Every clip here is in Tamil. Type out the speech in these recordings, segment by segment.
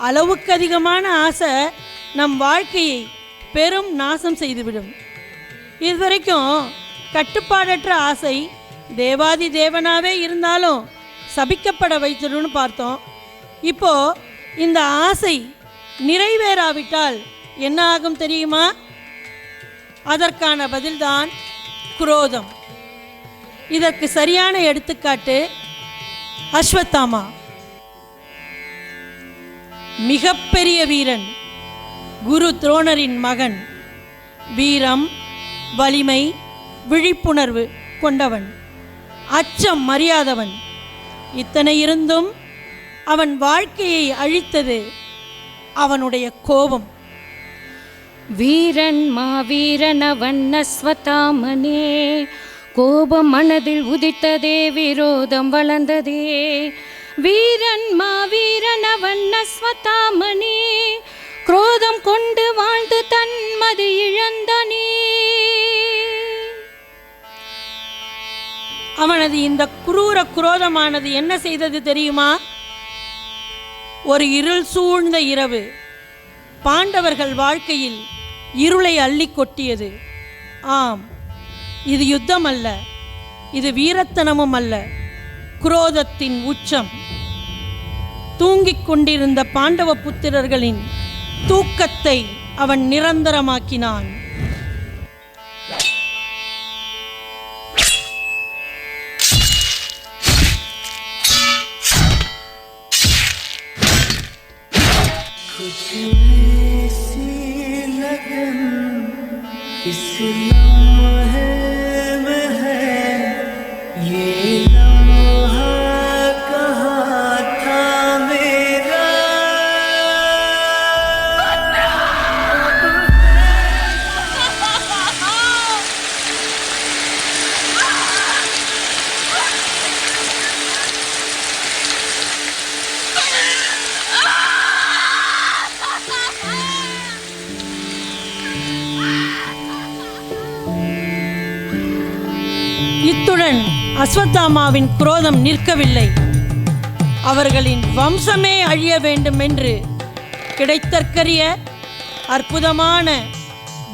அளவுக்கு அதிகமான ஆசை நம் வாழ்க்கையை பெரும் நாசம் செய்துவிடும். இதுவரைக்கும் கட்டுப்பாடற்ற ஆசை தேவாதி தேவனாவே இருந்தாலும் சபிக்கப்பட வைத்திடும்னு பார்த்தோம். இப்போ இந்த ஆசை நிறைவேறாவிட்டால் என்ன ஆகும் தெரியுமா? அதற்கான பதில்தான் குரோதம். இதற்கு சரியான எடுத்துக்காட்டு அஸ்வத்தாமா. மிகப்பெரிய வீரன், குரு துரோணரின் மகன், வீரம், வலிமை, விழிப்புணர்வு கொண்டவன், அச்சம் அறியாதவன். இத்தனை இருந்தும் அவன் வாழ்க்கையை அழித்தது அவனுடைய கோபம். வீரன் மாவீரனவன் அஸ்வத்தாமனே, கோபம் மனதில் உதித்ததே, விரோதம் வளர்ந்ததே. வீரன் மாவீரனவன் அஸ்வத்தாமனே, குரோதம் கொண்டு வாழ்ந்து தன்மதி இழந்தனே. அவனது இந்த குரூர குரோதமானது என்ன செய்தது தெரியுமா? ஒரு இருள் சூழ்ந்த இரவு பாண்டவர்கள் வாழ்க்கையில் இருளை அள்ளி கொட்டியது. ஆம், இது யுத்தம் அல்ல, இது வீரத்தனமும் அல்ல, குரோதத்தின் உச்சம். தூங்கிக் கொண்டிருந்த பாண்டவ புத்திரர்களின் தூக்கத்தை அவன் நிரந்தரமாக்கினான். இத்துடன் அஸ்வத்தாமாவின் குரோதம் நிற்கவில்லை. அவர்களின் வம்சமே அழிய வேண்டும் என்று கிடைத்தற்கரிய அற்புதமான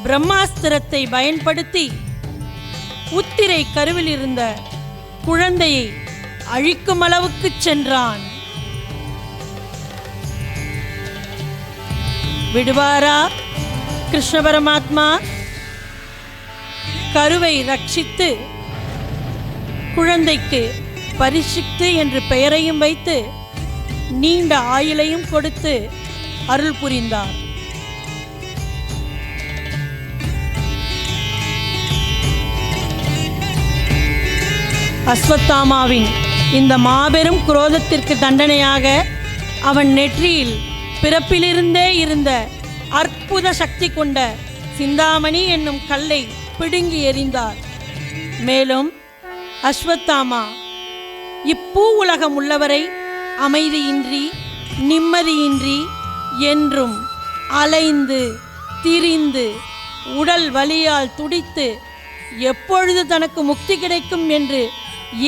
பிரம்மாஸ்திரத்தை பயன்படுத்தி உத்திரை கருவில் இருந்த குழந்தையை அழிக்கும் அளவுக்கு சென்றான். விடுவாரா கிருஷ்ண பரமாத்மா? கருவை ரட்சித்து குழந்தைக்கு பரிசுத்து என்று பெயரையும் வைத்து நீண்ட ஆயுளையும் கொடுத்து அருள் புரிந்தார். அஸ்வத்தாமாவின் இந்த மாபெரும் குரோதத்திற்கு தண்டனையாக அவன் நெற்றியில் பிறப்பிலிருந்தே இருந்த அற்புத சக்தி கொண்ட சிந்தாமணி என்னும் கல்லை பிடுங்கி எறிந்தார். மேலும் அஸ்வத்தாமா இப்பூ உலகம் உள்ளவரை அமைதியின்றி நிம்மதியின்றி என்றும் அலைந்து திரிந்து உடல் வலியால் துடித்து எப்பொழுது தனக்கு முக்தி கிடைக்கும் என்று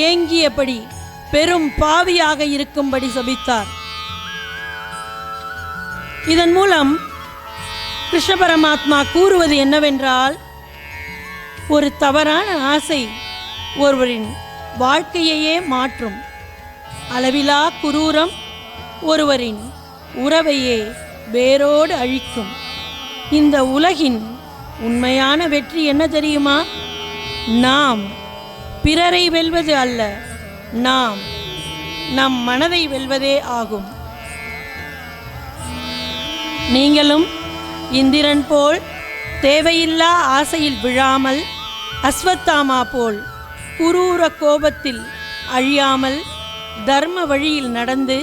ஏங்கியபடி பெரும் பாவியாக இருக்கும்படி சபித்தார். இதன் மூலம் கிருஷ்ண பரமாத்மா கூறுவது என்னவென்றால், ஒரு தவறான ஆசை ஒருவரின் வாழ்க்கையையே மாற்றும். அளவிலா குரூரம் ஒருவரின் உறவையே வேரோடு அழிக்கும். இந்த உலகின் உண்மையான வெற்றி என்ன தெரியுமா? நாம் பிறரை வெல்வது அல்ல, நாம் நம் மனதை வெல்வதே ஆகும். நீங்களும் இந்திரன் போல் தேவையில்லா ஆசையில் விழாமல், அஸ்வத்தாமா போல் குரூர கோபத்தில் அழியாமல் தர்ம வழியில் நடந்து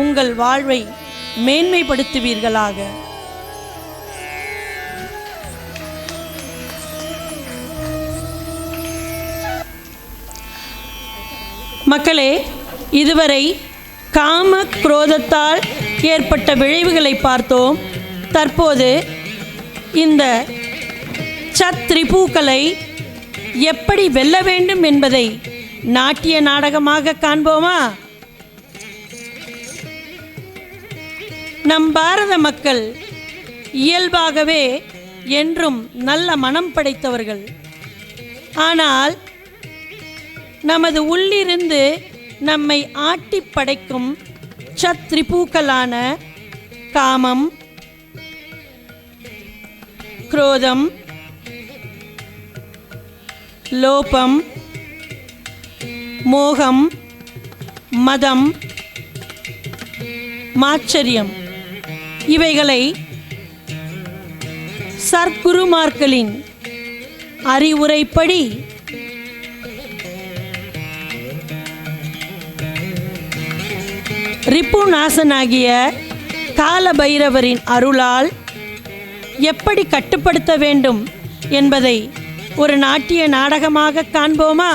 உங்கள் வாழ்வை மேன்மைப்படுத்துவீர்களாக. மக்களே, இதுவரை காம குரோதத்தால் ஏற்பட்ட விளைவுகளை பார்த்தோம். தற்போது இந்த சத்ரிபூக்களை எப்படி வெல்ல வேண்டும் என்பதை நாட்டிய நாடகமாக காண்போமா? நம் பாரத மக்கள் இயல்பாகவே என்றும் நல்ல மனம் படைத்தவர்கள். ஆனால் நமது உள்ளிருந்து நம்மை ஆட்டி படைக்கும் சத்ரிபூக்களான காமம், குரோதம், லோபம், மோகம், மதம், மாச்சரியம் இவைகளை சர்க்குருமார்களின் அறிவுரைப்படி ரிப்புநாசனாகிய காலபைரவரின் அருளால் எப்படி கட்டுப்படுத்த வேண்டும் என்பதை ஒரு நாட்டிய நாடகமாக காண்போமா?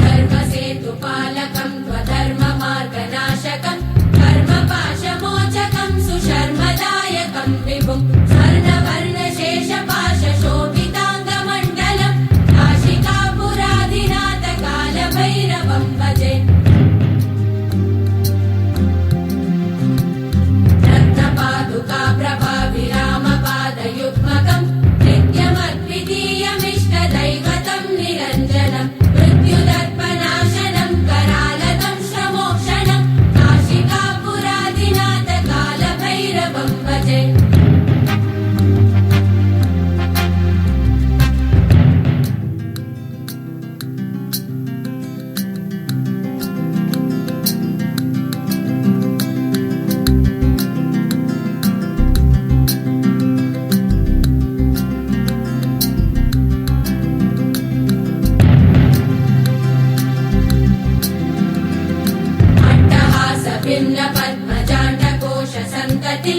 धर्मसेतुपालकं त्वधर्ममार्गदर्शकम् भिन्न पद्मजाण्डकोश सन्तति